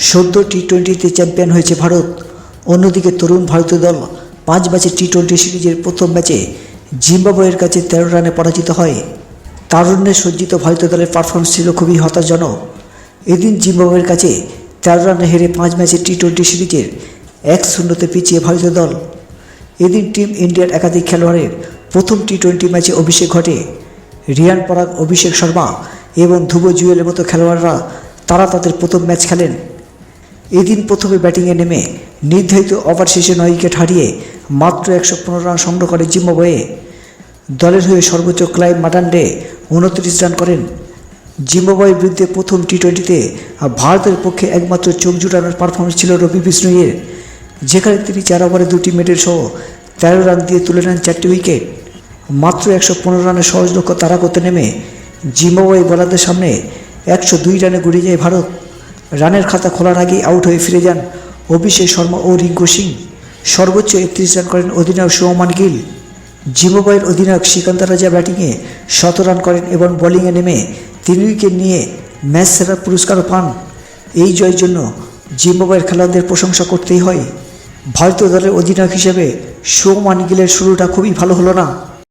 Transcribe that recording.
সদ্য টি-20তে চ্যাম্পিয়ন হয়েছে ভারত। অন্যদিকে তরুণ ভারতীয় দল 5 ম্যাচের টি-20 সিরিজের প্রথম ম্যাচে জিম্বাবুয়ের কাছে 13 রানে পরাজিত হয়। তারুণ্যে সজ্জিত ভারতীয় দলের পারফরমেন্স ছিল খুবই হতাশাজনক। এদিন জিম্বাবুয়ের কাছে 13 রানে হেরে 5 ম্যাচের টি-20 সিরিজের 1-0-তে পিছিয়ে ভারতীয় দল। এদিন টিম ইন্ডিয়ার একাধিক খেলোয়াড়ের প্রথম টি-20 ম্যাচে অভিষেক ঘটে। রিয়ান পরাগ, অভিষেক শর্মা এবং ধ্রুব জুয়েলের মতো খেলোয়াড়রা তাদের প্রথম ম্যাচ খেলেন। এদিন প্রথমে ব্যাটিংয়ে নেমে নির্ধারিত ওভার শেষে 9 উইকেট হারিয়ে মাত্র 115 রান সংগ্রহ করে জিম্বাবুয়ে। দলের হয়ে সর্বোচ্চ ক্লাইভ মাটান্ডে 29 রান করেন। জিম্বাবুয়ের বিরুদ্ধে প্রথম টি-20তে ভারতের পক্ষে একমাত্র চোখ জুড়ানোর পারফরমেন্স ছিল রবি বিষ্ণইয়ের, যেখানে তিনি 4 ওভারে 2টি মেডেল সহ 13 রান দিয়ে তুলে নেন 4টি উইকেট। মাত্র 115 রানের সহজ লক্ষ্য তাড়া করতে নেমে জিম্বাবুয়ে বোলারদের সামনে 102 রানে গড়িয়ে যায় ভারত। রানের খাতা খোলার আগেই আউট হয়ে ফিরে যান অভিষেক শর্মা ও রিঙ্কু সিং। সর্বোচ্চ 31 রান করেন অধিনায়ক শুভমান গিল। জিম্বাবুয়ের অধিনায়ক সিকান্দার রাজা ব্যাটিংয়ে 100 রান করেন এবং বোলিংয়ে নেমে 3 উইকেট নিয়ে ম্যাচ সেরার পুরস্কারও পান। এই জয়ের জন্য জিম্বাবুয়ের খেলোয়াড়দের প্রশংসা করতেই হয়। ভারতীয় দলের অধিনায়ক হিসেবে শুভমান গিলের শুরুটা খুবই ভালো হলো না।